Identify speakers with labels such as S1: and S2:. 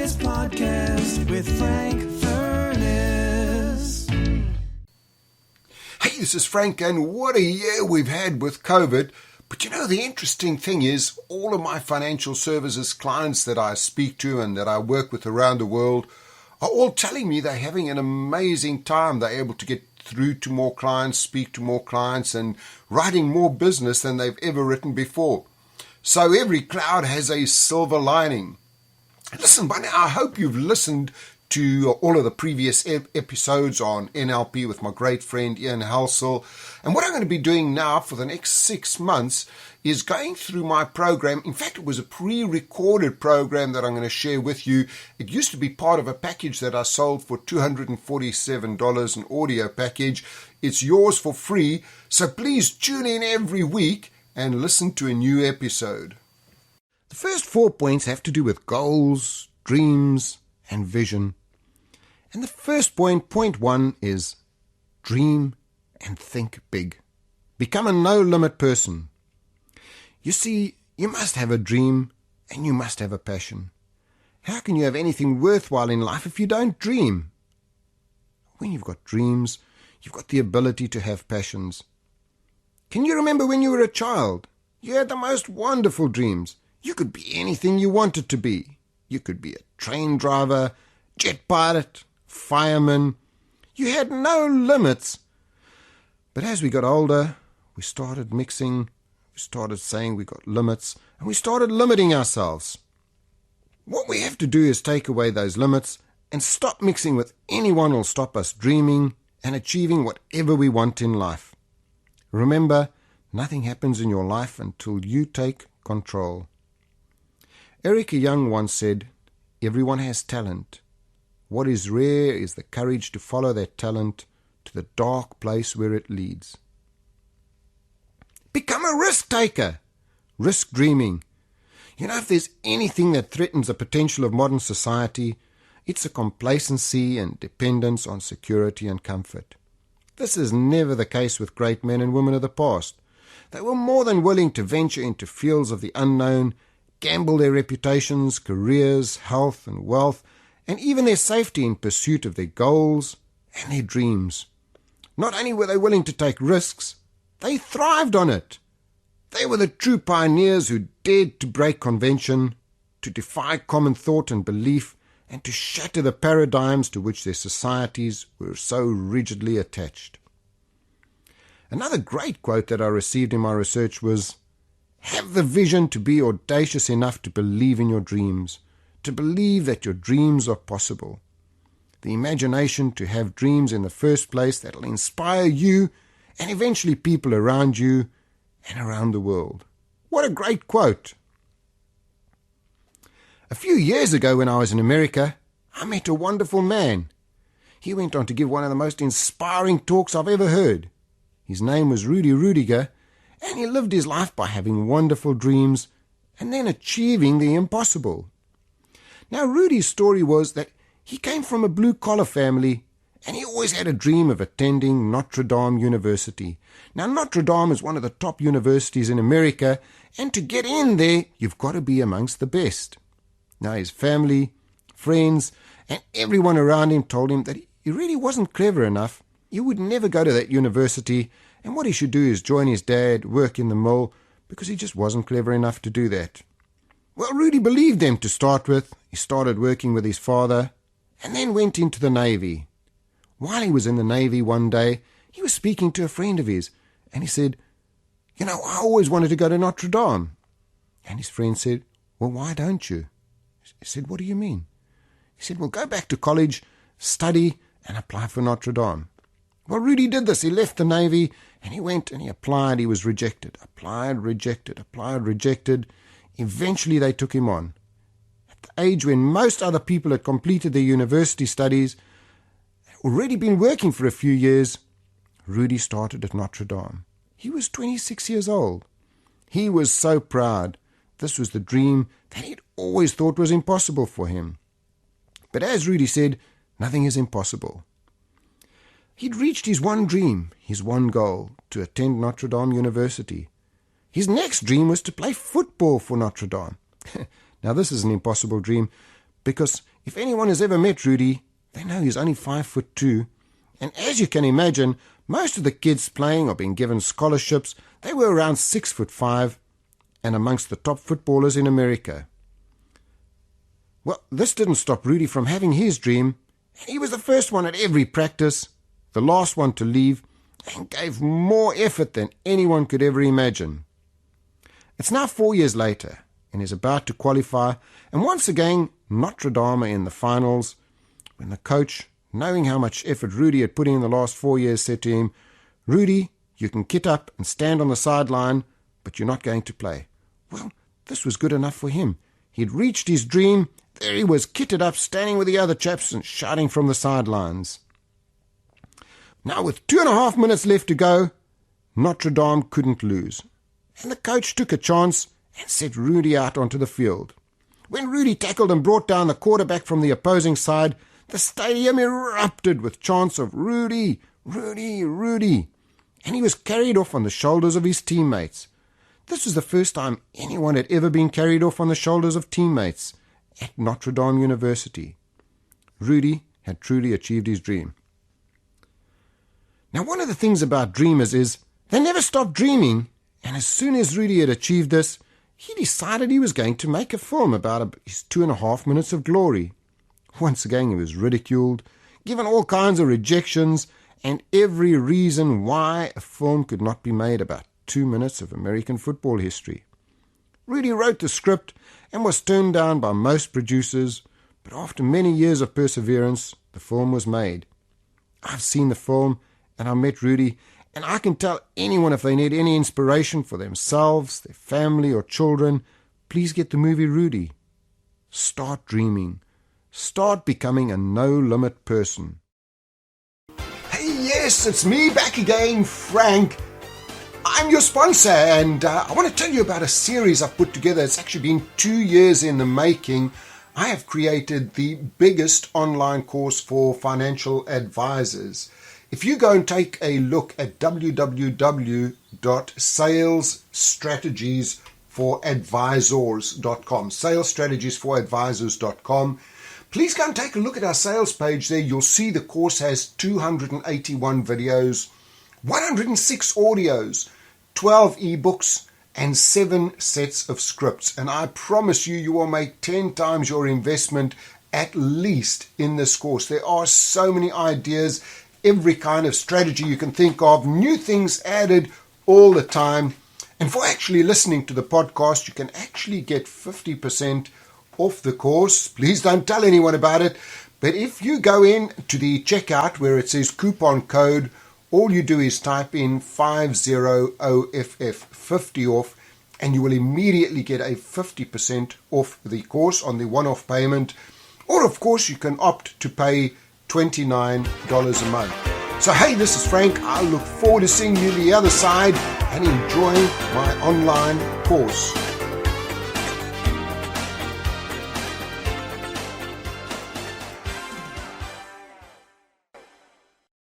S1: Furness Podcast with Frank Furness.
S2: Hey, this is Frank, and what a year we've had with COVID. But you know, the interesting thing is, all of my financial services clients that I speak to and that I work with around the world are all telling me they're having an amazing time. They're able to get through to more clients, speak to more clients, and writing more business than they've ever written before. So every cloud has a silver lining. Listen, by now, I hope you've listened to all of the previous episodes on NLP with my great friend Ian Halsell. And what I'm going to be doing now for the next 6 months is going through my program. In fact, it was a pre-recorded program that I'm going to share with you. It used to be part of a package that I sold for $247, an audio package. It's yours for free, so please tune in every week and listen to a new episode. The first 4 points have to do with goals, dreams, and vision. And the first point, point 1, is dream and think big. Become a no-limit person. You see, you must have a dream and you must have a passion. How can you have anything worthwhile in life if you don't dream? When you've got dreams, you've got the ability to have passions. Can you remember when you were a child? You had the most wonderful dreams. You could be anything you wanted to be. You could be a train driver, jet pilot, fireman. You had no limits. But as we got older, we started mixing, we started saying we got limits, and we started limiting ourselves. What we have to do is take away those limits and stop mixing with anyone who'll stop us dreaming and achieving whatever we want in life. Remember, nothing happens in your life until you take control. Erica Young once said, "Everyone has talent. What is rare is the courage to follow that talent to the dark place where it leads." Become a risk taker. Risk dreaming. You know, if there's anything that threatens the potential of modern society, it's a complacency and dependence on security and comfort. This is never the case with great men and women of the past. They were more than willing to venture into fields of the unknown, gamble their reputations, careers, health and wealth, and even their safety in pursuit of their goals and their dreams. Not only were they willing to take risks, they thrived on it. They were the true pioneers who dared to break convention, to defy common thought and belief, and to shatter the paradigms to which their societies were so rigidly attached. Another great quote that I received in my research was, "Have the vision to be audacious enough to believe in your dreams, to believe that your dreams are possible. The imagination to have dreams in the first place that will inspire you and eventually people around you and around the world." What a great quote! A few years ago when I was in America, I met a wonderful man. He went on to give one of the most inspiring talks I've ever heard. His name was Rudy Rudiger, and he lived his life by having wonderful dreams and then achieving the impossible. Now, Rudy's story was that he came from a blue-collar family, and he always had a dream of attending Notre Dame University. Now, Notre Dame is one of the top universities in America, and to get in there, you've got to be amongst the best. Now, his family, friends, and everyone around him told him that he really wasn't clever enough. He would never go to that university, and what he should do is join his dad, work in the mill, because he just wasn't clever enough to do that. Well, Rudy believed them to start with. He started working with his father, and then went into the Navy. While he was in the Navy one day, he was speaking to a friend of his, and he said, "You know, I always wanted to go to Notre Dame." And his friend said, "Well, why don't you?" He said, "What do you mean?" He said, "Well, go back to college, study, and apply for Notre Dame." Well, Rudy did this. He left the Navy, and he went and he applied. He was rejected. Applied, rejected, applied, rejected. Eventually, they took him on. At the age when most other people had completed their university studies, already been working for a few years, Rudy started at Notre Dame. He was 26 years old. He was so proud. This was the dream that he'd always thought was impossible for him. But as Rudy said, nothing is impossible. He'd reached his one dream, his one goal, to attend Notre Dame University. His next dream was to play football for Notre Dame. Now, this is an impossible dream, because if anyone has ever met Rudy, they know he's only 5'2", and as you can imagine, most of the kids playing or being given scholarships, they were around 6'5", and amongst the top footballers in America. Well, this didn't stop Rudy from having his dream. He was the first one at every practice, the last one to leave, and gave more effort than anyone could ever imagine. It's now 4 years later, and he's about to qualify, and once again, Notre Dame are in the finals, when the coach, knowing how much effort Rudy had put in the last 4 years, said to him, "Rudy, you can kit up and stand on the sideline, but you're not going to play." Well, this was good enough for him. He'd reached his dream. There he was, kitted up, standing with the other chaps and shouting from the sidelines. Now, with 2.5 minutes left to go, Notre Dame couldn't lose. And the coach took a chance and set Rudy out onto the field. When Rudy tackled and brought down the quarterback from the opposing side, the stadium erupted with chants of "Rudy, Rudy, Rudy," and he was carried off on the shoulders of his teammates. This was the first time anyone had ever been carried off on the shoulders of teammates at Notre Dame University. Rudy had truly achieved his dream. Now, one of the things about dreamers is they never stop dreaming, and as soon as Rudy had achieved this, he decided he was going to make a film about his 2.5 minutes of glory. Once again, he was ridiculed, given all kinds of rejections, and every reason why a film could not be made about 2 minutes of American football history. Rudy wrote the script and was turned down by most producers, but after many years of perseverance, the film was made. I've seen the film, and I met Rudy, and I can tell anyone if they need any inspiration for themselves, their family, or children, please get the movie Rudy. Start dreaming. Start becoming a no-limit person. Hey, yes, it's me back again, Frank. I'm your sponsor, and I want to tell you about a series I've put together. It's actually been 2 years in the making. I have created the biggest online course for financial advisors. If you go and take a look at www.salesstrategiesforadvisors.com, salesstrategiesforadvisors.com, please go and take a look at our sales page there. You'll see the course has 281 videos, 106 audios, 12 ebooks, and 7 sets of scripts. And I promise you, you will make 10 times your investment at least in this course. There are so many ideas, every kind of strategy you can think of, new things added all the time. And for actually listening to the podcast, you can actually get 50% off the course. Please don't tell anyone about it. But if you go in to the checkout where it says coupon code, all you do is type in 50OFF, 50 off, and you will immediately get a 50% off the course on the one-off payment. Or, of course, you can opt to pay $29 a month. So, hey, this is Frank. I look forward to seeing you the other side and enjoying my online course.